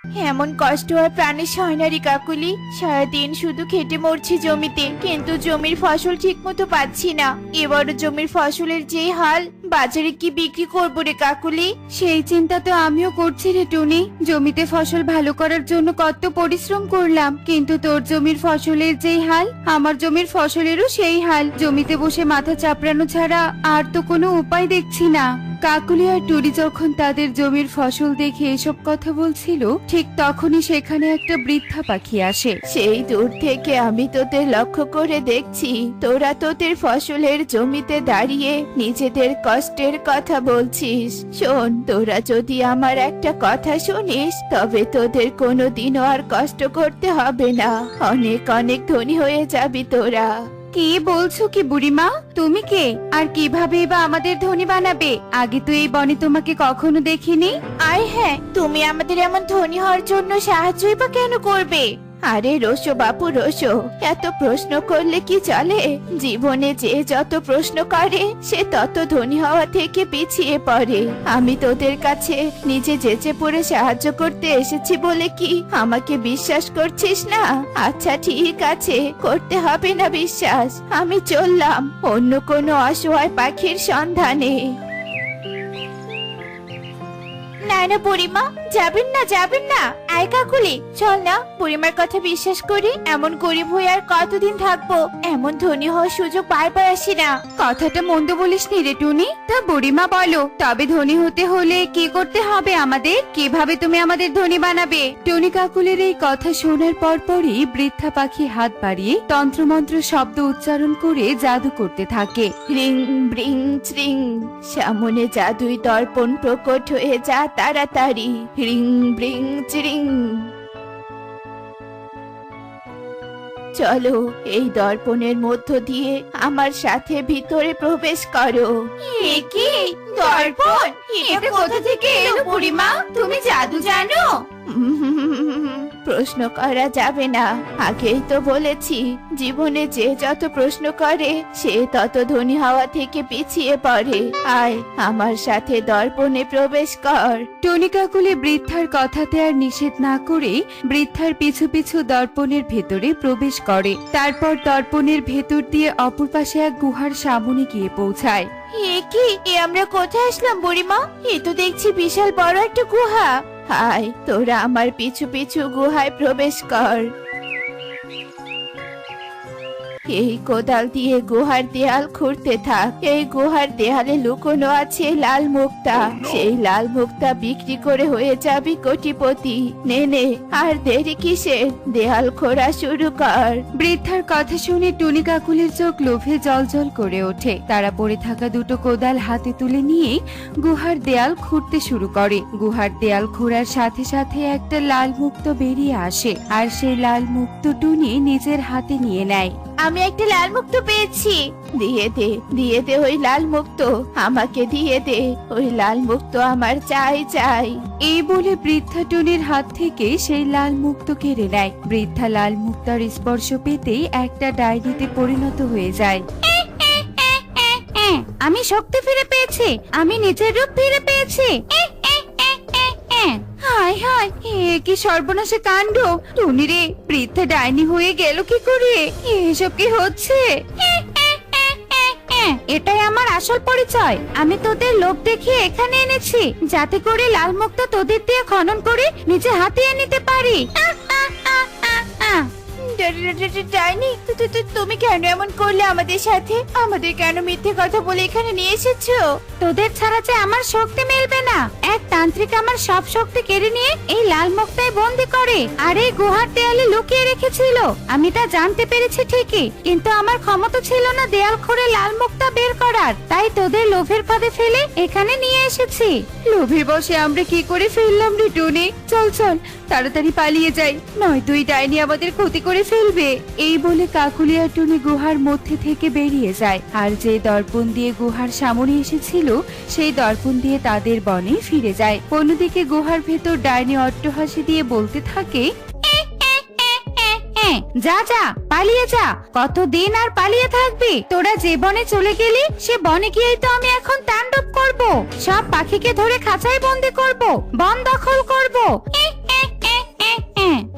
এমন কষ্ট আর প্রাণে সয় না রে কাকুলি। সারাদিন শুধু খেটে মরছি জমিতে, কিন্তু জমির ফসল ঠিক মতো পাচ্ছি না। এবারও জমির ফসলের যে হাল, বাজারে কি বিক্রি করবো রে কাকুলি? সেই চিন্তা তো আমিও করছি রে টুনি। জমিতে ফসল ভালো করার জন্য কত পরিশ্রম করলাম, কিন্তু তোর জমির ফসলের যেই হাল, আমার জমির ফসলেরও সেই হাল। জমিতে বসে মাথা চাপড়ানো ছাড়া আর তো কোনো উপায় দেখছি না। কাকুলি আর টুনি যখন তাদের জমির ফসল দেখে এসব কথা বলছিল, ঠিক তখনই সেখানে একটা বৃদ্ধা পাখি আসে। সেই দূর থেকে আমি তোদের লক্ষ্য করে দেখছি, তোরা তোদের ফসলের জমিতে দাঁড়িয়ে নিজেদের কষ্টের কথা বলছিস। শোন, তোরা যদি আমার একটা কথা শুনিস, তবে তোদের কোনোদিনও আর কষ্ট করতে হবে না। অনেক অনেক ধনী হয়ে যাবি তোরা। কি বলছো কি বুড়িমা? তুমি কে আর কিভাবে বা আমাদের ধনী বানাবে? আগে তো এই বনে তোমাকে কখনো দেখিনি। আর হ্যাঁ, তুমি আমাদের এমন ধনী হওয়ার জন্য সাহায্যই বা কেন করবে? আরে রোশো বাপু রোশো, এত প্রশ্ন করলে কি চলে? জীবনে যে যত প্রশ্ন করে সে তত ধনী হওয়া থেকে পিছিয়ে পড়ে। আমি তোদের কাছে নিজে যেচে পড়ে সাহায্য করতে এসেছি বলে কি আমাকে বিশ্বাস করছিস না? আচ্ছা ঠিক আছে, করতে হবে না বিশ্বাস। আমি চললাম অন্য কোনো অসহায় পাখির সন্ধানে। না না বুড়িমা, যাবেন না যাবেন না। আয় কাকুলি, চল না, বুড়িমার কথা বিশ্বাস করি। এমন গরিব হয়ে আর কতদিন থাকবো? এমন ধনী হওয়ার সুযোগ বারবার আসি না। কথাটা মন্দ বলিস নি রে টুনি। তা বুড়িমা বলো, তবে ধনী হতে হলে কি করতে হবে আমাদের? কিভাবে তুমি আমাদের ধনী বানাবে? টুনি কাকুলির এই কথা শোনার পরপরই বৃদ্ধা পাখি হাত বাড়িয়ে তন্ত্রমন্ত্র শব্দ উচ্চারণ করে জাদু করতে থাকে। রিং ব্রিং চ্রিং, সামনে জাদুই দর্পণ প্রকট হয়ে যা তাড়াতাড়ি। রিং ব্রিং চ্রিং। চলো, এই দর্পণের মধ্য দিয়ে আমার সাথে ভিতরে প্রবেশ করো। কি দর্পণ? এটা কোথা থেকে এলো বুড়িমা? তুমি জাদু জানো? প্রশ্ন করা যাবে না। আগেই তো বলেছি, জীবনে যে যত প্রশ্ন করে সে তত ধনী হওয়া থেকে পিছিয়ে পড়ে। আয় আমার সাথে দর্পণে প্রবেশ কর। টনি কাকুলি বৃদ্ধার কথাতে আর নিষেধ না করে বৃদ্ধার পিছু পিছু দর্পণের ভেতরে প্রবেশ করে। তারপর দর্পণের ভেতর দিয়ে অপর পাশে এক গুহার সামনে গিয়ে পৌঁছায়। এ আমরা কোথায় আসলাম বুড়িমা? এ তো দেখছি বিশাল বড় একটা গুহা। হায়, তোরা আমার পিছু পিছু গুহায় প্রবেশ কর। এই কোদাল দিয়ে গুহার দেয়াল খুঁড়তে থাক। এই গুহার দেয়ালে লুকোনো আছে লাল মুক্তা। সেই লাল মুক্তা বিক্রি করে হয়ে যাবি কোটিপতি। নে নে, আর দেরি কিসের? দেয়াল খোঁড়া শুরু কর। বৃদ্ধার কথা শুনে টুনি কাকুলির চোখ লোভে জলজল করে ওঠে। তারা পড়ে থাকা দুটো কোদাল হাতে তুলে নিয়ে গুহার দেয়াল খুঁড়তে শুরু করে। গুহার দেয়াল খোঁড়ার সাথে সাথে একটা লাল মুক্ত বেরিয়ে আসে, আর সেই লাল মুক্ত টুনি নিজের হাতে নিয়ে নেয়। আমি একটা লাল মুক্ত পেয়েছি। দিয়ে দে ওই লাল মুক্ত, আমাকে দিয়ে দে। ওই লাল মুক্ত আমার চাই চাই। এই বলে বৃদ্ধা টুনির হাত থেকে সেই লাল মুক্ত কেড়ে নেয়। বৃদ্ধা লাল মুক্তার স্পর্শ পেতেই একটা ডাইনিতে পরিণত হয়ে যায়। আমি শক্তি ফিরে পেয়েছি, আমি নিজের রূপ ফিরে পেয়েছি। হায় হায়, কি সর্বনাশে কাণ্ড! টুনি রে, বৃদ্ধা ডাইনি হয়ে গেল কি করে? এসব কি হচ্ছে? এটাই আমার আসল পরিচয়। আমি তোদের লোভ দেখিয়ে এখানে এনেছি, যাতে করে লাল মুক্তা তোদের দিয়ে খনন করে নিজে হাতিয়ে নিতে পারি। ডাইনি, তুমি কেন এমন করলে আমাদের সাথে? আমাদের কেন মিথ্যে কথা বলে এখানে নিয়ে এসেছো? তোদের ছাড়া যে আমার শক্তি মিলবে না। এক তান্ত্রিক আমার সব শক্তি কেড়ে নিয়ে এই লাল মুক্তায় বন্দি করে, আর এই গুহার দেয়ালে লুকিয়ে রেখেছিল। আমি তা জানতে পেরেছি ঠিকই, কিন্তু আমার ক্ষমতা ছিল না দেয়াল খুঁড়ে লাল মুক্তা বের করার। তাই তোদের লোভের ফাঁদে ফেলে এখানে নিয়ে এসেছি। লোভের বশে আমরা কি করে ফেললাম রে টুনি? চল চল, তাড়াতাড়ি পালিয়ে যাই, নয়তো এই ডাইনি আমাদের ক্ষতি করে ফেলবে। এই বলে কাকুলি আর টুনি গুহার মধ্যে থেকে বেরিয়ে যায়, আর যে দর্পণ দিয়ে গুহার সামনে এসেছিল সেই দর্পণ দিয়ে তাদের বনে ফিরে যায়। অন্যদিকে গুহার ভেতর ডাইনি অট্টহাসি দিয়ে বলতে থাকে, যা যা, পালিয়ে যা। কতদিন আর পালিয়ে থাকবি? তোরা যে বনে চলে গেলি সে বনে গিয়েই তো আমি এখন তাণ্ডব করব। সব পাখিকে ধরে খাঁচায় বন্দি করব, বন দখল করব।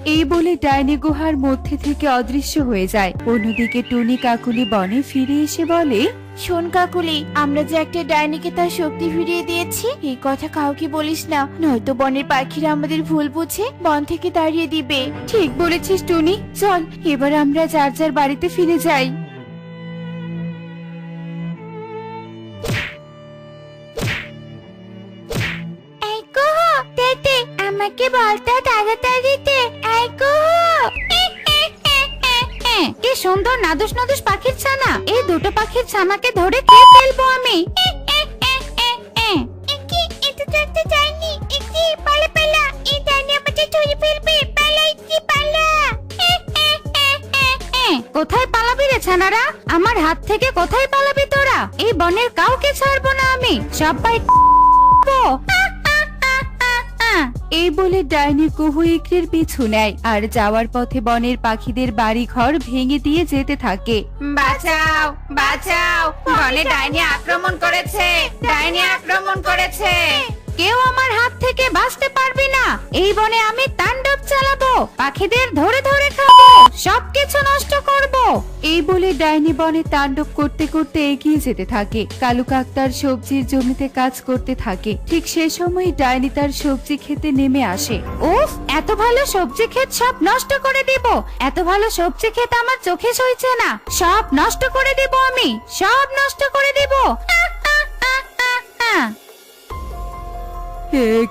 এই বলে ডাইনি গুহার মধ্যে থেকে অদৃশ্য হয়ে যায়। অন্যদিকে টুনি কাকুলি বনে ফিরে এসে বলে, শোন কাকুলি, আমরা যে একটা ডাইনিকে তার শক্তি ফিরিয়ে দিয়েছি, এই কথা কাউকে বলিস না, নয়তো বনের পাখিরা আমাদের ভুল বুঝে বন থেকে তাড়িয়ে দিবে। ঠিক বলেছিস টুনি, চল এবার আমরা যার যার বাড়িতে ফিরে যাই। আমাকে বলতো তাড়াতাড়ি দে, এই কুহু। কি সুন্দর নাদুস নাদুস পাখির ছানা, এই দুটো পাখির ছানাকে ধরে খেয়ে ফেলবো আমি। এটা তো একটা ডাইনি, একি পালা পালা, এই ডাইনি আমাদের ধরে ফেলবে, পালা একি পালা। কোথায় পালাবি রে ছানারা? আমার হাত থেকে কোথায় পালাবি তোরা? এই বনের কাউকে ছাড়বো না আমি, সবাই এই বলে ডাইনি কুহু ইকরির পিছু নেয় আর যাওয়ার পথে বনের পাখিদের বাড়ি ঘর ভেঙে দিয়ে যেতে থাকে। বাঁচাও বাঁচাও, বনে ডাইনি আক্রমণ করেছে, ডাইনি আক্রমণ করেছে। কেউ আমার হাত থেকে বাঁচতে পারবি না, এই বনে আমি তাণ্ডব চালাবো, পাখিদের ধরে ধরে খাবো, সবকিছু নষ্ট করব। এই বলে ডাইনি বনে তাণ্ডব করতে করতে এগিয়ে যেতে থাকে। কালু কাক তার সবজির জমিতে কাজ করতে থাকে। ঠিক সে সময় ডাইনি তার সবজি খেতে নেমে আসে। উফ, এত ভালো সবজি ক্ষেত সব নষ্ট করে দিব, এত ভালো সবজি ক্ষেত আমার চোখে সইছে না, সব নষ্ট করে দিব আমি, সব নষ্ট করে দিব।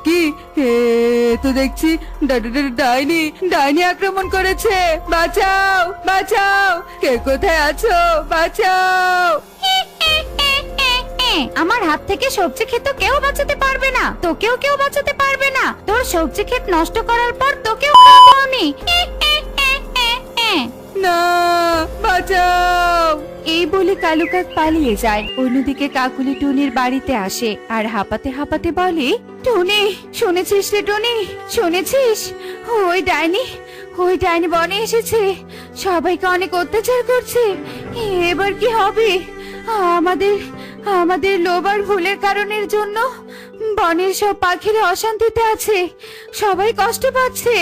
কি তো দেখছি ডাইনি ডাইনি আক্রমণ করেছে, বাঁচাও বাঁচাও, কে কোথায় আছো, বাঁচাও। আমার হাত থেকে সবজি ক্ষেত কেউ বাঁচাতে পারবে না, তোকেও কেউ বাঁচাতে পারবে না, তোর সবজি ক্ষেত নষ্ট করার পর তোকেও খাবো আমি। না, বাঁচাও। এই বলে কালু কাক পালিয়ে যায়। অন্যদিকে কাকুলি টুনির বাড়িতে আসে আর হাঁপাতে হাঁপাতে বলে, টুনি শুনেছিস রে টুনি, শুনেছিস? ওই ডাইনি বনে এসেছে, সবাইকে অনেক অত্যাচার করছে। এবার কি হবে? আমাদের লোভ আর ভুলের কারণের জন্য বনের সব পাখিরা অশান্তিতে আছে, সবাই কষ্ট পাচ্ছে।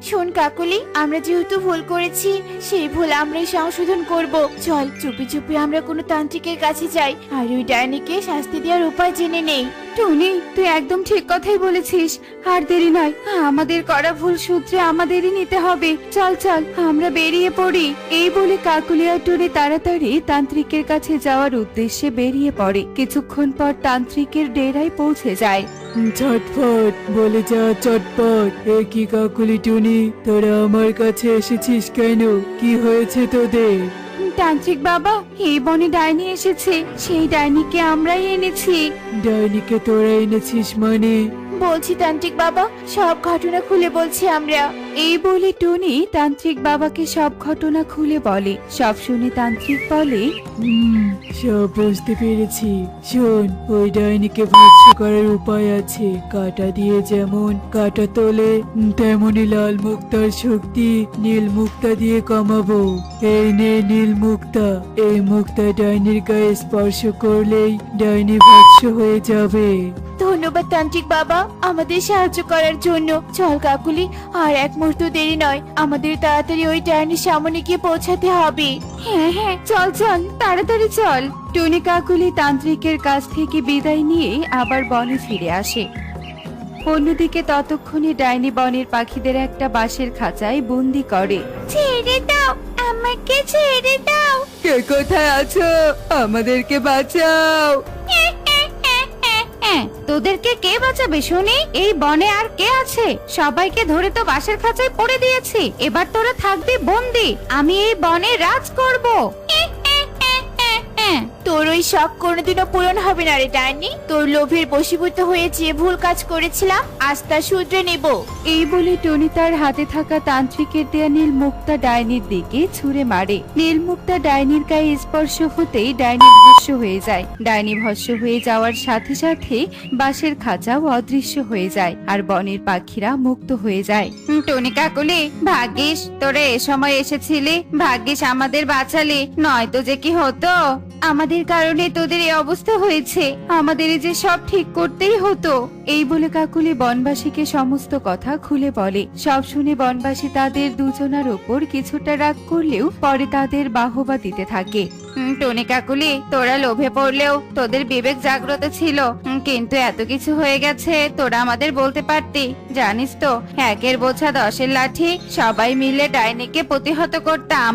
শোন কাকুলি, আমরা যেহেতু ভুল করেছি, সেই ভুল আমরাই সংশোধন করব। চল চুপি চুপি আমরা কোনো তান্ত্রিকের কাছে যাই আর ওই ডাইনিকে শাস্তি দেওয়ার উপায় জেনে নেই। টুনি, তুই একদম ঠিক কথাই বলেছিস, আর দেরি নয়, আমাদের করা ভুল সূত্রে আমাদেরই নিতে হবে। চল চল আমরা বেরিয়ে পড়ি। এই বলে কাকুলি আর টুনি তাড়াতাড়ি তান্ত্রিকের কাছে যাওয়ার উদ্দেশ্যে বেরিয়ে পড়ে। কিছুক্ষণ পর তান্ত্রিকের ডেরায় পৌঁছে যায়। ঝটফট বলে যা, চটপট। কি কাকুলি টুনি, তোরা আমার কাছে এসেছিস কেন? কি হয়েছে তোদের? তান্ত্রিক বাবা, এই বনে ডাইনি এসেছে, সেই ডাইনিকে আমরাই এনেছি। ডাইনিকে তোরা এনেছিস মানে? বলছি তান্ত্রিক বাবা, সব ঘটনা খুলে বলছি আমরা। এই বলে টুনি তান্ত্রিক বাবাকে সব ঘটনা খুলে বলে। সব শুনে তান্ত্রিক বলে, সব বুঝতে পেরেছি। শোন, ওই ডাইনিকে ভৎস করার উপায় আছে। কাঁটা দিয়ে যেমন কাঁটা তোলে, তেমনি লাল মুক্তার শক্তি নীল মুক্তা দিয়ে কমাবো। এই নে নীল মুক্তা, এই মুক্তা ডাইনির গায়ে স্পর্শ করলেই ডাইনি ভৎস হয়ে যাবে। ধন্যবাদ তান্ত্রিক বাবা আমাদের সাহায্য করার জন্য। চল কাকুলি, আর এক মুহূর্ত দেরি নয়, আমাদের তাড়াতাড়ি ওই ডাইনির সামনে গিয়ে পৌঁছাতে হবে। হ্যাঁ হ্যাঁ, চল চল তাড়াতাড়ি চল। টুনি কাকুলি তান্ত্রিকের কাছ থেকে বিদায় নিয়ে আবার বনে ফিরে আসে। অন্যদিকে ততক্ষণে ডাইনি বনের পাখিদের একটা বাঁশের খাঁচায় বন্দি করে। ছেড়ে দাও, আমাকে ছেড়ে দাও। কে কোথায় আছো, আমাদেরকে বাঁচাও। তোদেরকে কে বাঁচাবে শুনি? এই বনে আর কে আছে? সবাইকে ধরে তো বাঁশের খাঁচায় পড়ে দিয়েছি, এবার তোরা থাকবি বন্দি। আমি এই বনে রাজ করব। তোর ওই শখ কোনোদিনও পূরণ হবে না রে ডাইনি। তোর লোভের বশীভূত হয়ে যে ভুল কাজ করেছিলাম, আজ তা শুধরে নেব। এই বলে টনি তার হাতে থাকা তান্ত্রিকের দেয়া নীল মুক্তা ডাইনির দিকে ছুঁড়ে মারে। নীল মুক্তা ডাইনির গায়ে স্পর্শ হতেই ডাইনি ভস্ম হয়ে যায়। ডাইনি ভস্ম হয়ে যাওয়ার সাথে সাথে বাঁশের খাঁচাও অদৃশ্য হয়ে যায় আর বনের পাখিরা মুক্ত হয়ে যায়। টনি কাকুলি, ভাগ্যিস তোরা এ সময় এসেছিলি, ভাগ্যিস আমাদের বাঁচালি, নয়তো যে কি হতো। আমাদের কারণে তোদের এই অবস্থা হয়েছে, আমাদের এই যে সব ঠিক করতেই হতো। এই বলে কাকুলি বনবাসীকে সমস্ত কথা খুলে বলে। সব শুনে বনবাসী তাদের দুজনার ওপর কিছুটা রাগ করলেও পরে তাদের বাহবা দিতে থাকে। টনি কাকুলি, তোরা লোভে পড়লেও তোদের বিবেক জাগ্রত ছিল, কিন্তু এত কিছু হয়ে গেছে তোরা আমাদের বলতে পারতি। জানিস তো, 1-এর বোঝা 10-এর লাঠি, সবাই মিলে ডাইনিকে প্রতিহত করতাম।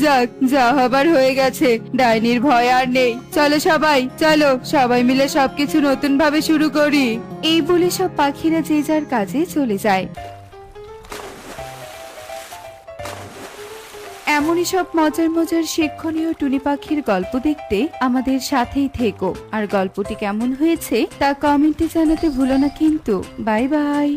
যাক, যা হবার হয়ে গেছে, ডাইনির ভয় আর নেই। চলো সবাই, চলো সবাই মিলে সবকিছু নতুন ভাবে শুরু করি। এই বলে সব পাখিরা যে যার কাজে চলে যায়। এমনই সব মজার মজার শিক্ষণীয় টুনি পাখির গল্প দেখতে আমাদের সাথেই থেকো। আর গল্পটি কেমন হয়েছে তা কমেন্টে জানাতে ভুলো না কিন্তু। Bye bye.